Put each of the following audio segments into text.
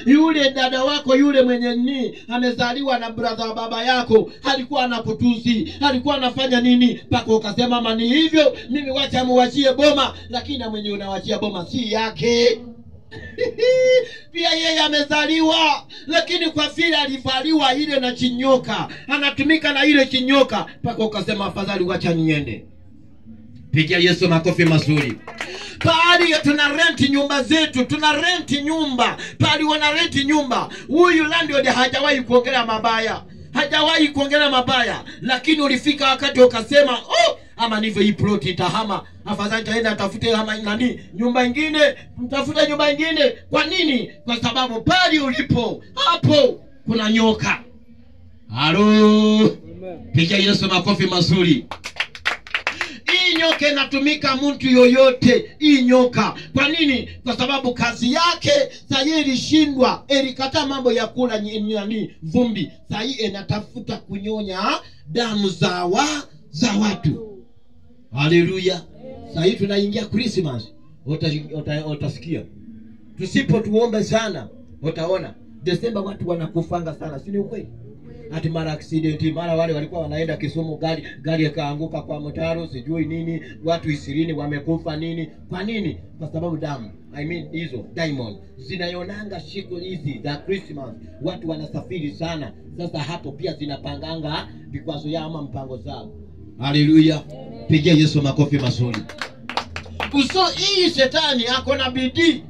yule dada wako yule mwenye amezaliwa na brother wa baba yako alikuwa anakutusi, alikuwa anafanya nini mpaka ukasema mama ni hivyo mimi wacha muachie boma, lakini na mwenye unawachia boma si yake. Pia yeye amezaliwa, lakini kwa vile alivaliwa ile na chinyoka, anatumika na ile chinyoka mpaka ukasema afadhali wacha niende. Pigia Yesu makofi mazuri. Pali tuna rent nyumba zetu, tuna rent nyumba. Pali wana rent nyumba. Huyu landlord hajawahi kuongelea mabaya. Hajawahi kuongelea mabaya, lakini ulifika wakati ukasema, "Oh, ama ndivyo hii plot itahama. Afadhali taenda atafute kama nani nyumba nyingine, mtafuta nyumba nyingine." Kwa nini? Kwa sababu pali ulipo hapo kuna nyoka. Halo. Pigia Yesu makofi mazuri. Hii nyoka inatumika mtu yoyote, hii nyoka. Kwa nini? Kwa sababu kazi yake sasa ilishindwa, ilikataa mambo ya kula nini vumbi. Sasa inatafuta kunyonya damu za watu. Haleluya. Sasa tunaingia Christmas. Utasikia. Tusipo tuombe sana, utaona Desemba watu wanakufanga sana, si ni ukweli? Ati mara accident, mara wale walikuwa wanaenda Kisumu gari ikaanguka kwa mtaro sijui nini, watu 20 wamekufa nini. Kwa nini? Kwa sababu damu, hizo diamond zinayonanga siku hizi za Christmas, watu wanasafiri sana. Sasa hapo pia zinapanganga vikwazo ya ama mpango zao. Haleluya. Pigia Yesu makofi mazuri. Hii shetani akona bidii,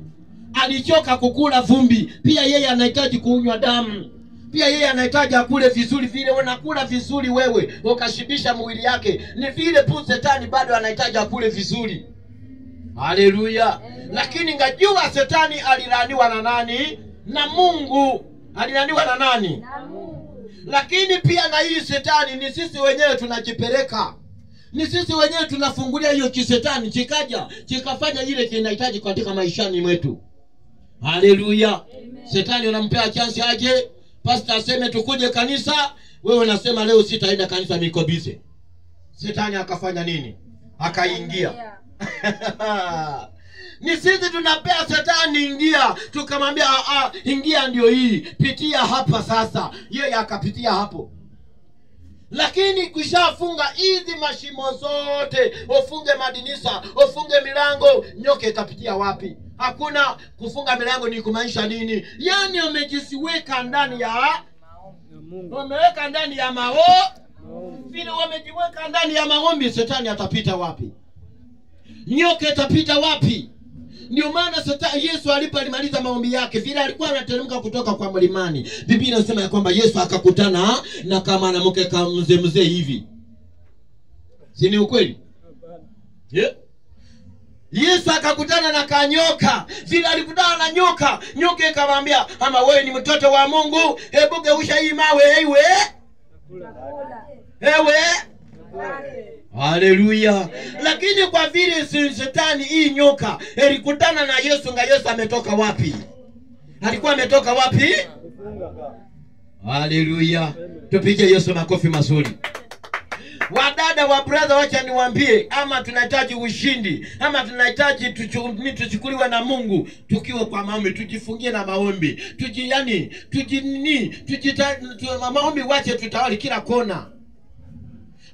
alichoka kukula vumbi. Pia yeye anahitaji kunywa damu. Pia yeye anahitaji akule vizuri vile unakula vizuri wewe ukashibisha mwili yake. Ni vile tu shetani bado anahitaji akule vizuri. Haleluya. Lakini ngajua shetani alilaniwa na nani? Na Mungu. Alilaniwa na nani? Na Mungu. Lakini pia na hii shetani ni sisi wenyewe tunajipeleka. Ni sisi wenyewe tunafungulia hiyo kishetani chikaja chikafanya ile kinahitaji katika maishani mwetu. Haleluya. Shetani unampea chance aje? Pastor aseme tukuje kanisa, wewe unasema leo sitaenda kanisa niko busy. Shetani akafanya nini? Akaingia. Ni sisi tunapea shetani ingia, tukamwambia ingia ndio hii, pitia hapa sasa. Yeye akapitia hapo. Lakini kushafunga hizi mashimo zote, ufunge madinisa, ufunge milango, nyoka itapitia wapi? Hakuna. Kufunga milango ni kumaanisha nini? Yaani umejisiweka ndani ya Mungu. Umeweka ndani ya vile umejiweka ndani ya maombi, shetani atapita wapi? Nyoka itapita wapi? Ndio maana Yesu alipomaliza maombi yake, vile alikuwa anateremka kutoka kwa mlimani, Biblia inasema ya kwamba Yesu akakutana na kama mwanamke kama mzee hivi. Si ni ukweli? Yeah. Yesu akakutana na kanyoka. Vile alikutana na nyoka, nyoka ikamwambia, "Ama wewe ni mtoto wa Mungu, hebu geusha hii mawe ewe." Haleluya. Lakini kwa vile shetani hii nyoka ilikutana na Yesu, Yesu ametoka wapi? Alikuwa ametoka wapi? Haleluya. Tupige Yesu makofi mazuri. Wadada wa brother, wacha niwaambie, ama tunahitaji ushindi, ama tunahitaji tuchukuliwe na Mungu tukiwa kwa maombi, tujifungie na maombi. Maombi wache tutawali kila kona.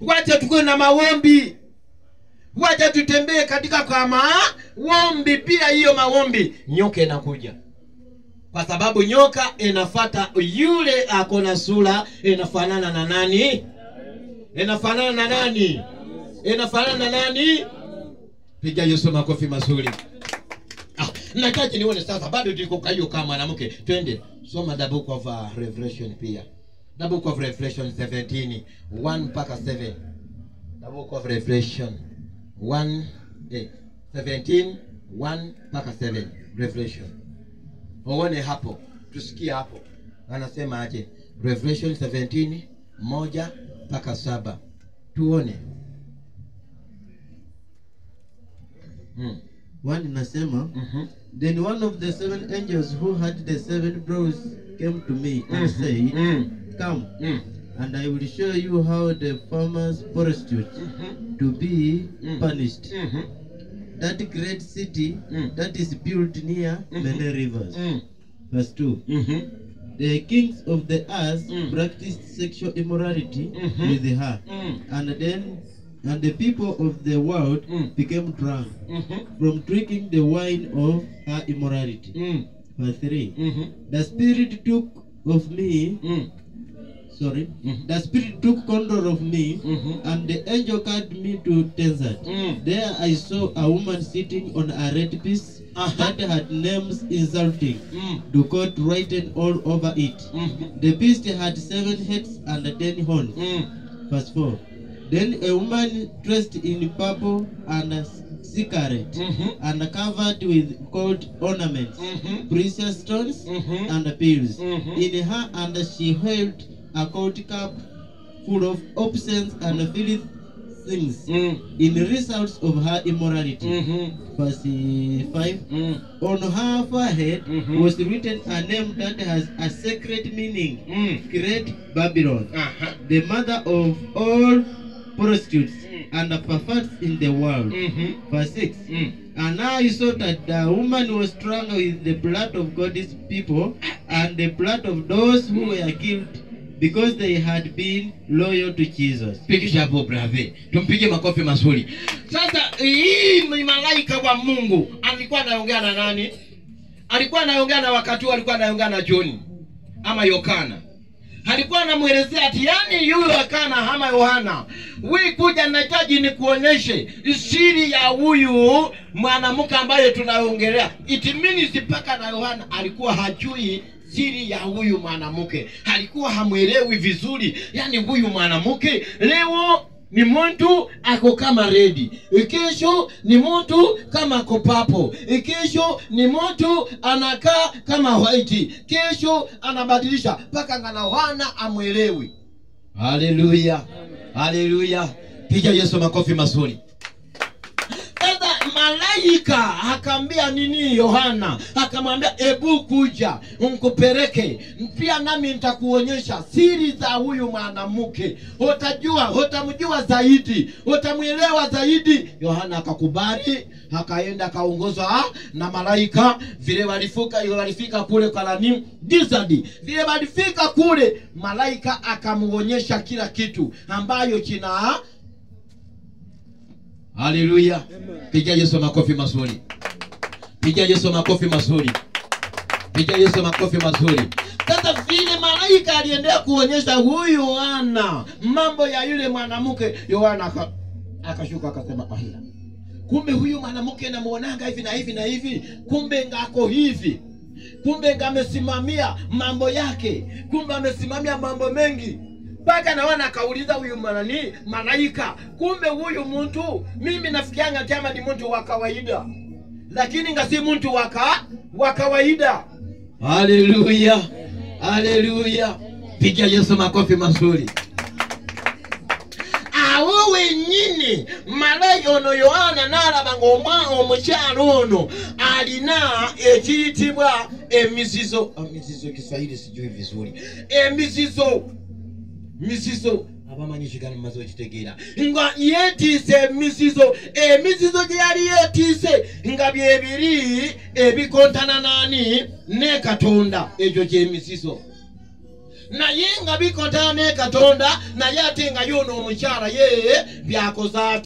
Wacha tukue na maombi. Wacha tutembee katika kwa maombi. Pia hiyo maombi nyoka inakuja. Kwa sababu nyoka inafuata yule akona sura inafanana na nani? Inafanana na nani? Inafanana na nani? Piga Yesu makofi mazuri. Nataka nione sasa bado tuko kayo kama mwanamke. Twende soma the book of Revelation pia. The book of Revelation 17 1 mpaka 7. The book of Revelation 17 1 mpaka 7. Revelation. Uone hapo, tusikie hapo. Anasema aje? Revelation 17 1 mpaka 7. Tuone. One inasema, Then one of the 7 angels who had the 7 bowls came to me and said, Come, and I will show you how the farmers prostitute to be punished. That great city that is built near many rivers. Verse 2. The kings of the earth practiced sexual immorality with her, and the people of the world became drunk from drinking the wine of her immorality. Verse 3. The Spirit took of me. The Spirit took control of me, and the angel carried me to desert. There I saw a woman sitting on a red beast that had names insulting, to God written all over it. The beast had 7 heads and 10 horns. Verse 4. Then a woman dressed in purple and scarlet, and covered with gold ornaments, precious stones, and pearls. In her hand she held a gold cup full of opulence and filthy things, in results of her immorality. Verse 5. On her forehead was written a name that has a secret meaning: Great Babylon, the mother of all prostitutes and perverts in the world. Verse 6. And now you saw that the woman was drunk with the blood of God's people and the blood of those who were killed, because they had been loyal to Jesus. Pikisha hapo brave. Tumpige makofi mazuri. Sasa hii malaika wa Mungu alikuwa anaongea na nani? Alikuwa anaongea na wakati alikuwa anaongea na John ama Yohana. Alikuwa anamuelezea ati yani yule Yohana ama Yohana, wewe kuja nahitaji nikuonyeshe siri ya huyu mwanamke ambaye tunaongelea. It means mpaka na Yohana alikuwa hajui siri ya huyu mwanamke. Alikuwa hamuelewi vizuri. Yani huyu mwanamke leo ni mtu ako kama redi, kesho ni mtu kama ako papo, kesho ni mtu anakaa kama white, kesho anabadilisha mpaka nganawana amuelewi. Haleluya. Haleluya. Piga Yesu makofi mazuri. Malaika akamwambia nini Yohana? Akamwambia ebu kuja unkupeleke, pia nami nitakuonyesha siri za huyu mwanamke. Utamjua zaidi, utamuelewa zaidi. Yohana akakubali, akaenda akaongozwa na malaika. Vile walifika kule kwa nani? Desert. Vile walifika kule, malaika akamuonyesha kila kitu ambayo kina. Haleluya. Piga Yesu makofi mazuri. Piga Yesu makofi mazuri. Piga Yesu makofi mazuri. Sasa vile malaika aliendelea kuonyesha huyu Yohana mambo ya yule mwanamke, Yohana akashuka akasema ahia, kumbe huyu mwanamke namuonanga hivi na hivi na hivi, kumbe ngako hivi, kumbe ngamesimamia mambo yake, kumbe amesimamia mambo mengi. Baka naona akauliza huyu malaika, kumbe huyu mtu mimi nafikianga kama ni mtu wa kawaida, lakini ngasi mtu wa kawaida. Haleluya. Haleluya. Piga Yesu makofi mazuri. Awewe nyini malaika ono Yohana nalaba ng'omwa omukyalo ono alina ekiyitibwa emizizo. Emizizo Kiswahili sijui vizuri. Misizo abamanyi kigano mazo kitegeera nga yetise emizizo gye yali yetise nga byebiri ebikontana nani ne Katonda. Ekyo kye misizo naye nga bikontana ne Katonda, naye ate nga yono omukyala ye byakoza